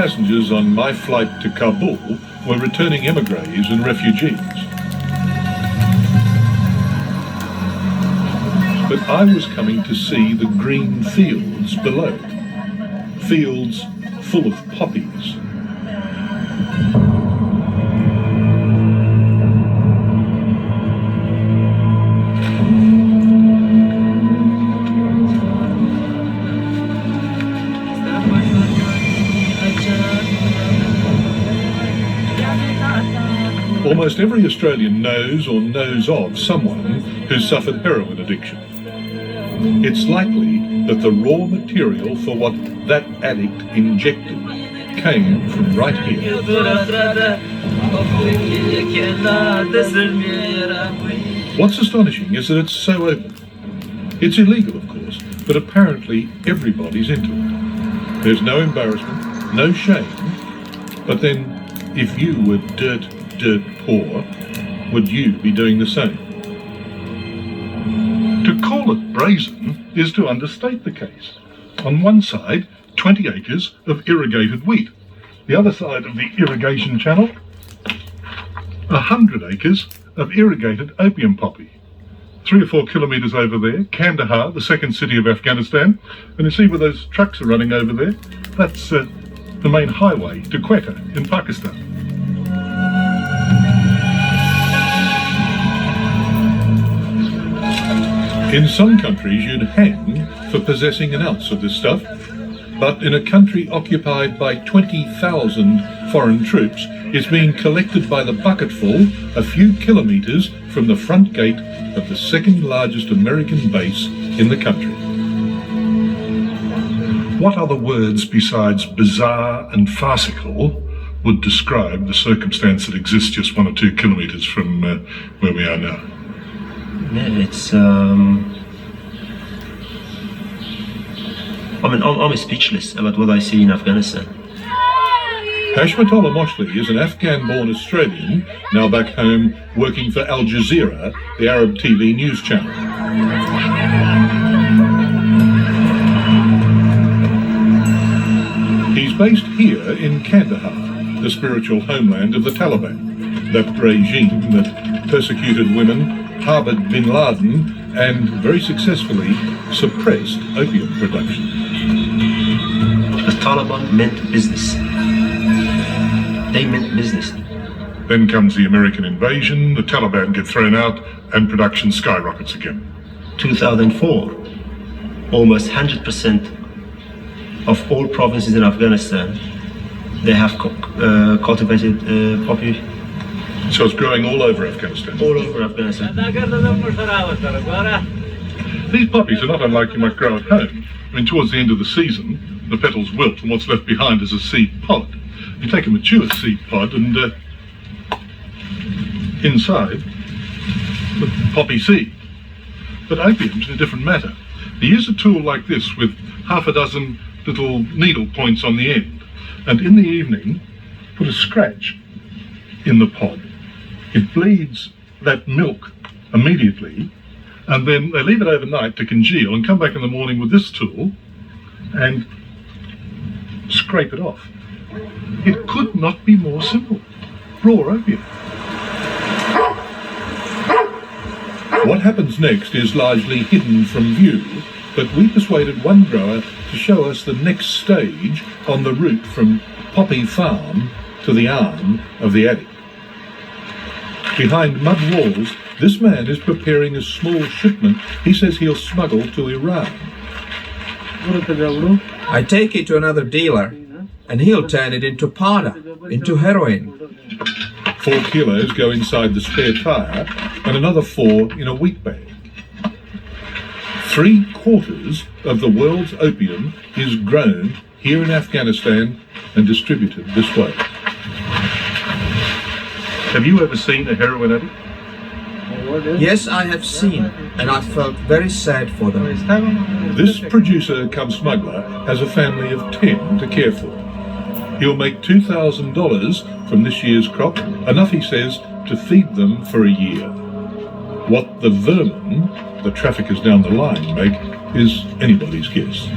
passengers on my flight to Kabul were returning emigres and refugees. But I was coming to see the green fields below, fields full of poppies. Almost every Australian knows or knows of someone who suffered heroin addiction. It's likely that the raw material for what that addict injected came from right here. What's astonishing is that it's so open. It's illegal, of course, but apparently everybody's into it. There's no embarrassment, no shame, but then if you were dirt poor, would you be doing the same? To call it brazen is to understate the case. On one side, 20 acres of irrigated wheat. The other side of the irrigation channel, 100 acres of irrigated opium poppy. 3 or 4 kilometres over there, Kandahar, the second city of Afghanistan, and you see where those trucks are running over there? That's the main highway to Quetta in Pakistan. In some countries you'd hang for possessing an ounce of this stuff, but in a country occupied by 20,000 foreign troops, it's being collected by the bucketful a few kilometres from the front gate of the second largest American base in the country. What other words besides bizarre and farcical would describe the circumstance that exists just 1 or 2 kilometres from where we are now? Yeah, it's I'm speechless about what I see in Afghanistan. Hashmatullah Moshli is an Afghan-born Australian, now back home working for Al Jazeera, the Arab TV news channel. He's based here in Kandahar, the spiritual homeland of the Taliban, that regime that persecuted women, harbored bin Laden, and very successfully suppressed opium production. The Taliban meant business. They meant business. Then comes the American invasion, the Taliban get thrown out, and production skyrockets again. 2004, almost 100% of all provinces in Afghanistan, they have cultivated poppy. So it's growing all over Afghanistan? All over Afghanistan. These poppies are not unlike you might grow at home. I mean, towards the end of the season, the petals wilt and what's left behind is a seed pod. You take a mature seed pod and inside, the poppy seed. But opium's a different matter. They use a tool like this with half a dozen little needle points on the end. And in the evening, put a scratch in the pod. It bleeds that milk immediately, and then they leave it overnight to congeal and come back in the morning with this tool and scrape it off. It could not be more simple. Raw opium. What happens next is largely hidden from view, but we persuaded one grower to show us the next stage on the route from poppy farm to the arm of the addict. Behind mud walls, this man is preparing a small shipment he says he'll smuggle to Iran. I take it to another dealer, and he'll turn it into powder, into heroin. 4 kilos go inside the spare tyre, and another 4 in a wheat bag. 3/4 of the world's opium is grown here in Afghanistan and distributed this way. Have you ever seen a heroin addict? Yes, I have seen, and I felt very sad for them. This producer cum smuggler has a family of 10 to care for. He'll make $2,000 from this year's crop, enough, he says, to feed them for a year. What the vermin, the traffickers down the line, make is anybody's guess.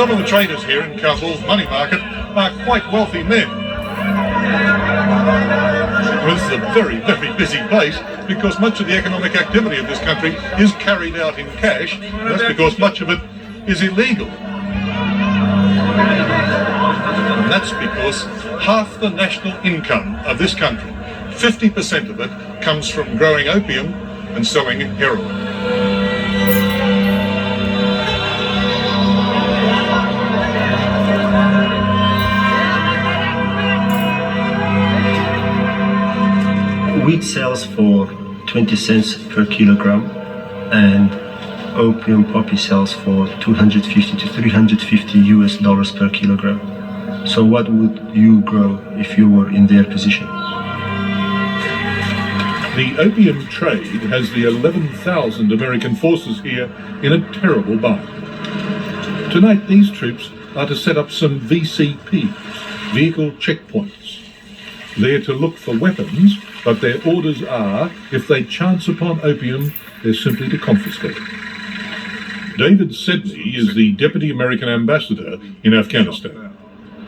Some of the traders here in Kabul's money market are quite wealthy men. This is a very, very busy place because much of the economic activity of this country is carried out in cash. And that's because much of it is illegal. And that's because half the national income of this country, 50% of it, comes from growing opium and selling heroin. Wheat sells for 20 cents per kilogram, and opium poppy sells for 250 to 350 US dollars per kilogram. So what would you grow if you were in their position? The opium trade has the 11,000 American forces here in a terrible bind. Tonight these troops are to set up some VCPs, vehicle checkpoints. They're to look for weapons, but their orders are, if they chance upon opium, they're simply to confiscate it. David Sedney is the Deputy American Ambassador in Afghanistan.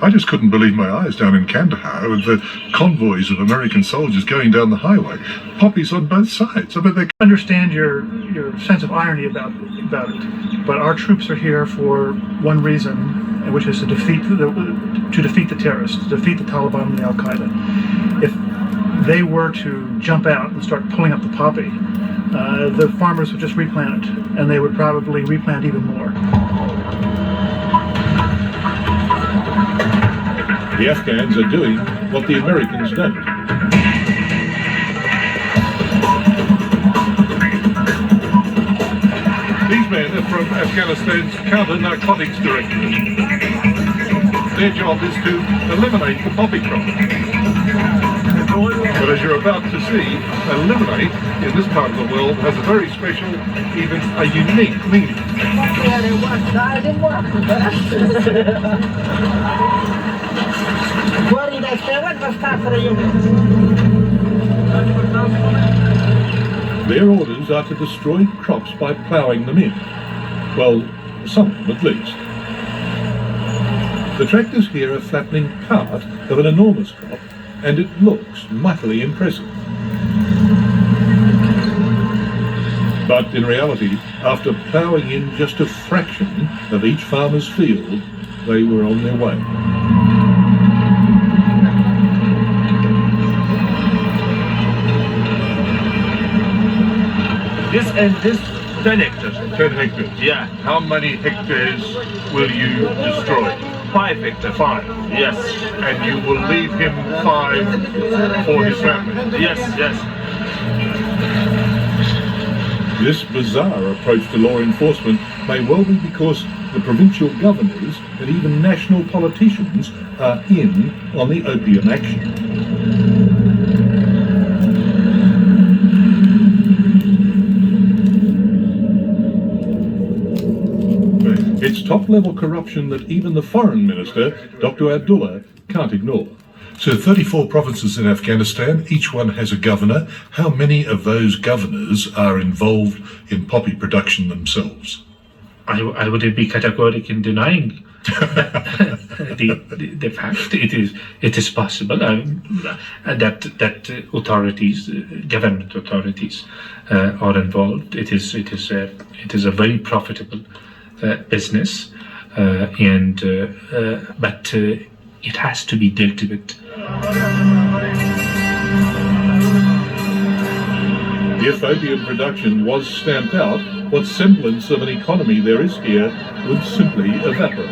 I just couldn't believe my eyes down in Kandahar with the convoys of American soldiers going down the highway. Poppies on both sides. I bet they Understand your sense of irony about it, but our troops are here for one reason, which is to defeat the terrorists, to defeat the Taliban and the Al Qaeda. If they were to jump out and start pulling up the poppy, the farmers would just replant it, and they would probably replant even more. The Afghans are doing what the Americans don't. These men are from Afghanistan's Counter-Narcotics Directorate. Their job is to eliminate the poppy crop. But as you're about to see, eliminate in this part of the world has a very special, even a unique meaning. Their orders are to destroy crops by ploughing them in. Well, some of them at least. The tractors here are flattening part of an enormous crop, and it looks mightily impressive. But in reality, after ploughing in just a fraction of each farmer's field, they were on their way. This and this 10 hectares. 10 hectares. Yeah, How many hectares will you destroy? 5 hectares. 5. Yes, And you will leave him 5 for his family. yes, yes. This bizarre approach to law enforcement may well be because the provincial governors and even national politicians are in on the opium action. It's top-level corruption that even the foreign minister, Dr. Abdullah, can't ignore. So 34 provinces in Afghanistan, each one has a governor. How many of those governors are involved in poppy production themselves? I would be categoric in denying the fact. It is possible that authorities, government authorities, are involved. It is a very profitable business, but it has to be dealt with. If opium production was stamped out, what semblance of an economy there is here would simply evaporate.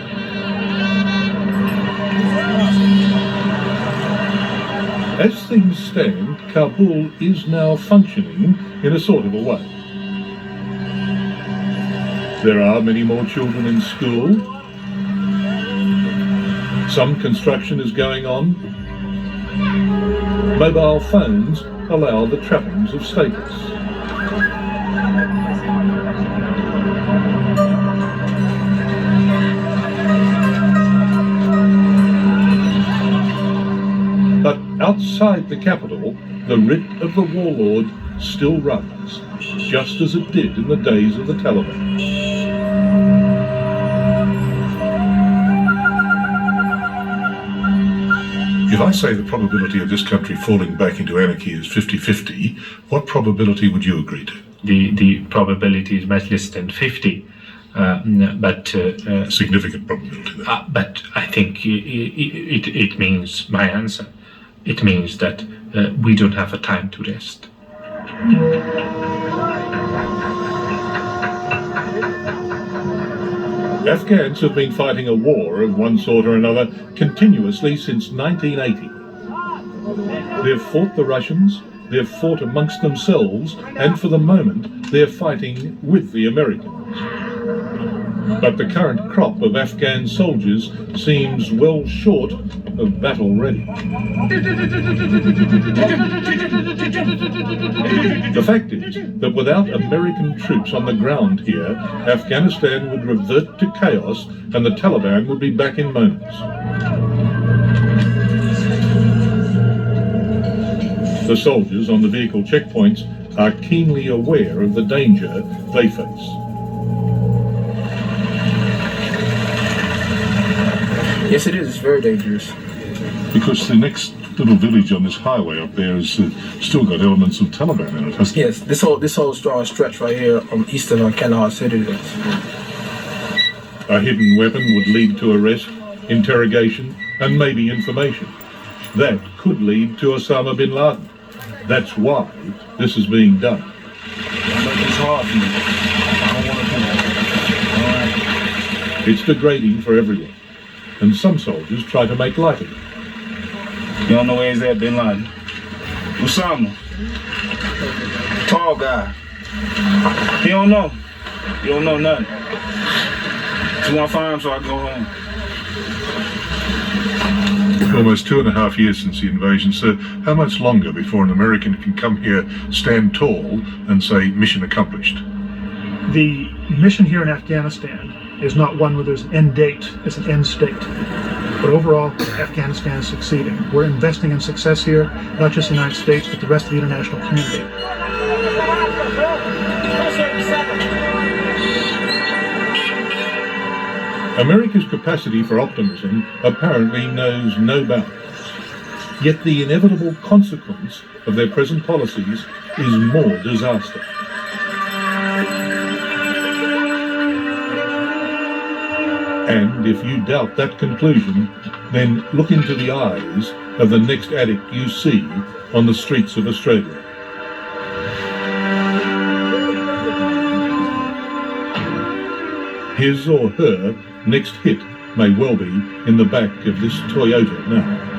As things stand, Kabul is now functioning in a sort of a way. There are many more children in school. Some construction is going on. Mobile phones allow the trappings of status. But outside the capital, the writ of the warlord still runs, just as it did in the days of the Taliban. I say the probability of this country falling back into anarchy is 50-50, what probability would you agree to? The probability is much less than 50, but Significant probability there. but I think it means my answer. It means that we don't have a time to rest. Afghans have been fighting a war of one sort or another continuously since 1980. They've fought the Russians, they've fought amongst themselves, and for the moment they're fighting with the Americans. But the current crop of Afghan soldiers seems well short of battle ready. The fact is that without American troops on the ground here, Afghanistan would revert to chaos and the Taliban would be back in moments. The soldiers on the vehicle checkpoints are keenly aware of the danger they face. Yes, it is. It's very dangerous. Because the next little village on this highway up there has still got elements of Taliban in it, hasn't it? Yes, this whole strong stretch right here eastern on Kandahar City. A hidden weapon would lead to arrest, interrogation, and maybe information. That could lead to Osama bin Laden. That's why this is being done. It's hard for me. I don't want to do it. It's degrading for everyone, and some soldiers try to make light of it. You don't know where he's at, Bin Laden. Osama. Tall guy. He don't know. You don't know nothing. Just want to find him so I can go home. Almost 2.5 years since the invasion, sir. How much longer before an American can come here, stand tall, and say, mission accomplished? The mission here in Afghanistan is not one where there's an end date, it's an end state. But overall, Afghanistan is succeeding. We're investing in success here, not just the United States, but the rest of the international community. America's capacity for optimism apparently knows no bounds. Yet the inevitable consequence of their present policies is more disaster. And if you doubt that conclusion, then look into the eyes of the next addict you see on the streets of Australia. His or her next hit may well be in the back of this Toyota now.